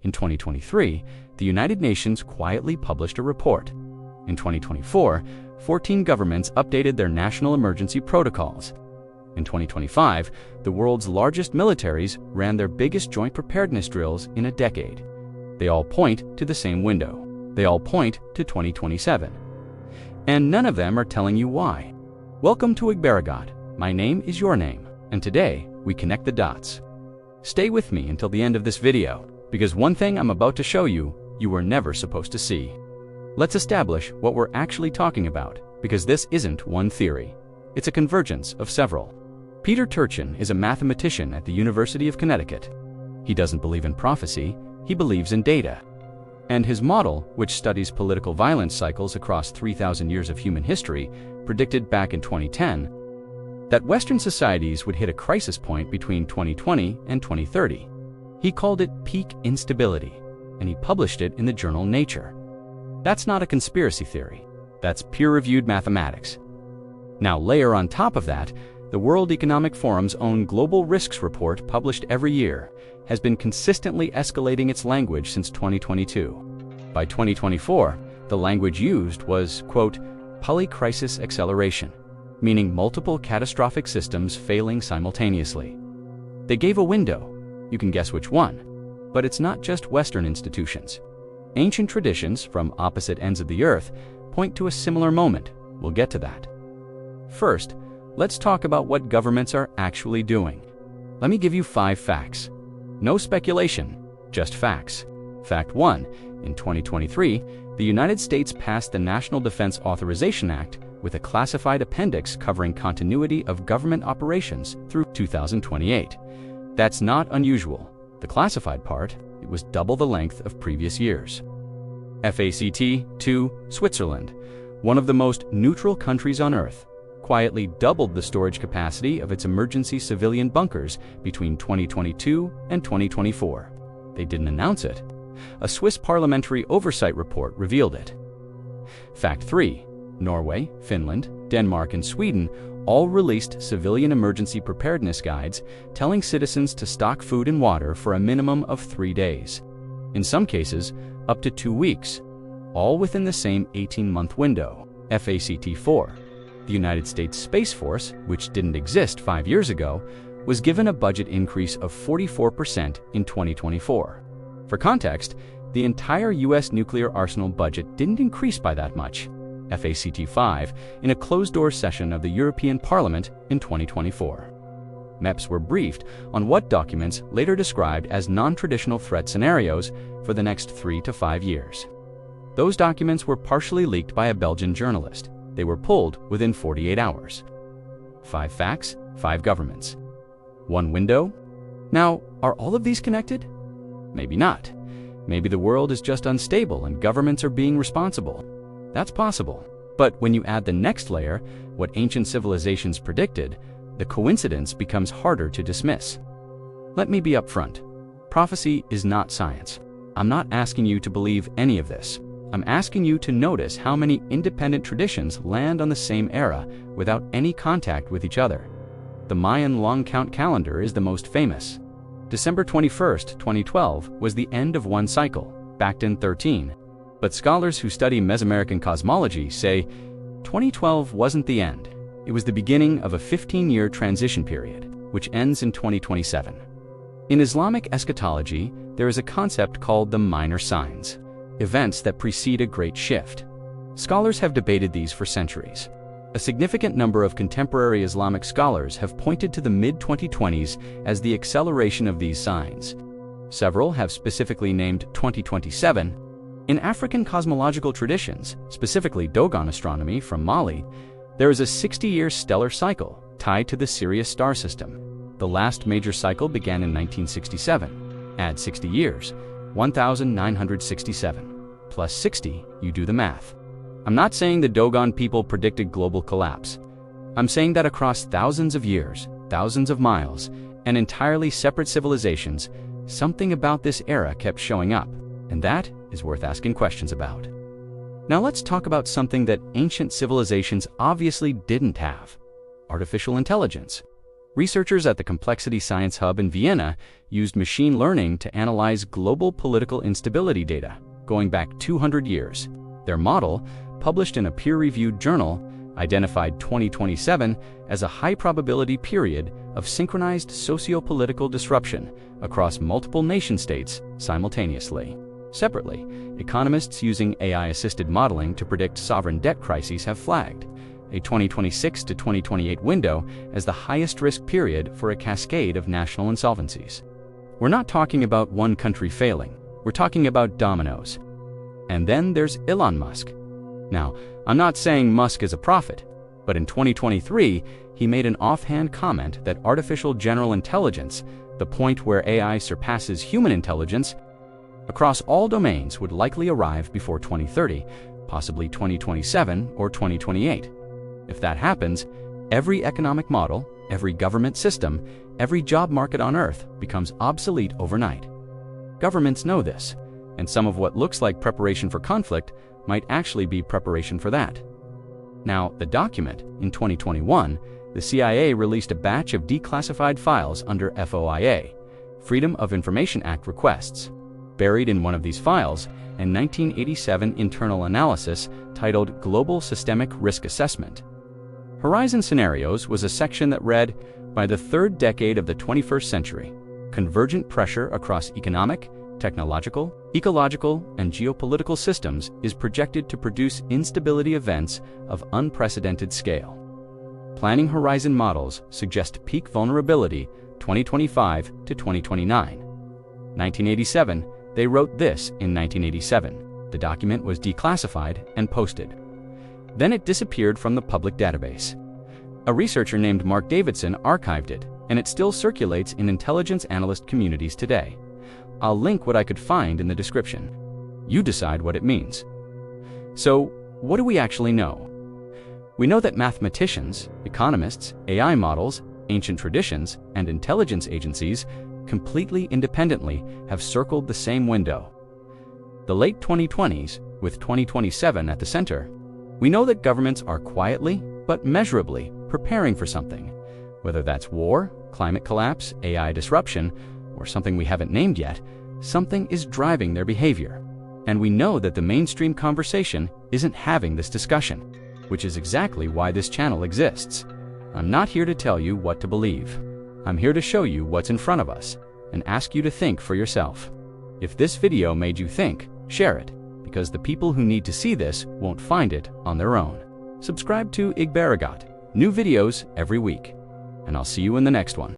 In 2023, the United Nations quietly published a report. In 2024, 14 governments updated their national emergency protocols. In 2025, the world's largest militaries ran their biggest joint preparedness drills in a decade. They all point to the same window. They all point to 2027. And none of them are telling you why. Welcome to Igbaragot. My name is your name, and today we connect the dots. Stay with me until the end of this video, because one thing I'm about to show you, you were never supposed to see. Let's establish what we're actually talking about, because this isn't one theory. It's a convergence of several. Peter Turchin is a mathematician at the University of Connecticut. He doesn't believe in prophecy, he believes in data. And his model, which studies political violence cycles across 3,000 years of human history, predicted back in 2010 that Western societies would hit a crisis point between 2020 and 2030. He called it peak instability, and he published it in the journal Nature. That's not a conspiracy theory. That's peer-reviewed mathematics. Now layer on top of that, the World Economic Forum's own Global Risks Report, published every year, has been consistently escalating its language since 2022. By 2024, the language used was, quote, polycrisis acceleration, meaning multiple catastrophic systems failing simultaneously. They gave a window. You can guess which one. But it's not just Western institutions. Ancient traditions from opposite ends of the earth point to a similar moment. We'll get to that. First, let's talk about what governments are actually doing. Let me give you 5 facts. No speculation, just facts. Fact 1. In 2023, the United States passed the National Defense Authorization Act with a classified appendix covering continuity of government operations through 2028. That's not unusual. The classified part, it was double the length of previous years. FACT 2. Switzerland, one of the most neutral countries on Earth, quietly doubled the storage capacity of its emergency civilian bunkers between 2022 and 2024. They didn't announce it. A Swiss parliamentary oversight report revealed it. Fact 3. Norway, Finland, Denmark, and Sweden all released civilian emergency preparedness guides telling citizens to stock food and water for a minimum of 3 days. In some cases, up to 2 weeks, all within the same 18-month window. FACT 4. The United States Space Force, which didn't exist 5 years ago, was given a budget increase of 44% in 2024. For context, the entire U.S. nuclear arsenal budget didn't increase by that much. FACT 5, in a closed-door session of the European Parliament in 2024. MEPs were briefed on what documents later described as non-traditional threat scenarios for the next 3 to 5 years. Those documents were partially leaked by a Belgian journalist. They were pulled within 48 hours. 5 facts, 5 governments. 1 window? Now, are all of these connected? Maybe not. Maybe the world is just unstable and governments are being responsible. That's possible. But when you add the next layer, what ancient civilizations predicted, the coincidence becomes harder to dismiss. Let me be upfront. Prophecy is not science. I'm not asking you to believe any of this. I'm asking you to notice how many independent traditions land on the same era without any contact with each other. The Mayan long count calendar is the most famous. December 21st, 2012 was the end of one cycle, backed in 13. But scholars who study Mesoamerican cosmology say 2012 wasn't the end. It was the beginning of a 15-year transition period, which ends in 2027. In Islamic eschatology, there is a concept called the minor signs, events that precede a great shift. Scholars have debated these for centuries. A significant number of contemporary Islamic scholars have pointed to the mid-2020s as the acceleration of these signs. Several have specifically named 2027. In African cosmological traditions, specifically Dogon astronomy from Mali, there is a 60-year stellar cycle tied to the Sirius star system. The last major cycle began in 1967. Add 60 years, 1967. Plus 60, you do the math. I'm not saying the Dogon people predicted global collapse. I'm saying that across thousands of years, thousands of miles, and entirely separate civilizations, something about this era kept showing up, and that is worth asking questions about. Now let's talk about something that ancient civilizations obviously didn't have: artificial intelligence. Researchers at the Complexity Science Hub in Vienna used machine learning to analyze global political instability data going back 200 years. Their model, published in a peer-reviewed journal, identified 2027 as a high-probability period of synchronized socio-political disruption across multiple nation-states simultaneously. Separately, economists using AI-assisted modeling to predict sovereign debt crises have flagged a 2026 to 2028 window as the highest-risk period for a cascade of national insolvencies. We're not talking about one country failing. We're talking about dominoes. And then there's Elon Musk. Now, I'm not saying Musk is a prophet, but in 2023, he made an offhand comment that artificial general intelligence, the point where AI surpasses human intelligence, across all domains would likely arrive before 2030, possibly 2027 or 2028. If that happens, every economic model, every government system, every job market on Earth becomes obsolete overnight. Governments know this, and some of what looks like preparation for conflict might actually be preparation for that. Now, the document, in 2021, the CIA released a batch of declassified files under FOIA, Freedom of Information Act requests. Buried in one of these files, a 1987 internal analysis titled Global Systemic Risk Assessment. Horizon Scenarios was a section that read, by the third decade of the 21st century, convergent pressure across economic, technological, ecological, and geopolitical systems is projected to produce instability events of unprecedented scale. Planning horizon models suggest peak vulnerability 2025 to 2029. 1987, they wrote this in 1987. The document was declassified and posted. Then it disappeared from the public database. A researcher named Mark Davidson archived it, and it still circulates in intelligence analyst communities today. I'll link what I could find in the description. You decide what it means. So, what do we actually know? We know that mathematicians, economists, AI models, ancient traditions, and intelligence agencies completely independently have circled the same window. The late 2020s, with 2027 at the center. We know that governments are quietly, but measurably, preparing for something. Whether that's war, climate collapse, AI disruption, or something we haven't named yet, something is driving their behavior. And we know that the mainstream conversation isn't having this discussion, which is exactly why this channel exists. I'm not here to tell you what to believe. I'm here to show you what's in front of us and ask you to think for yourself. If this video made you think, share it, because the people who need to see this won't find it on their own. Subscribe to Igbaragot, new videos every week, and I'll see you in the next one.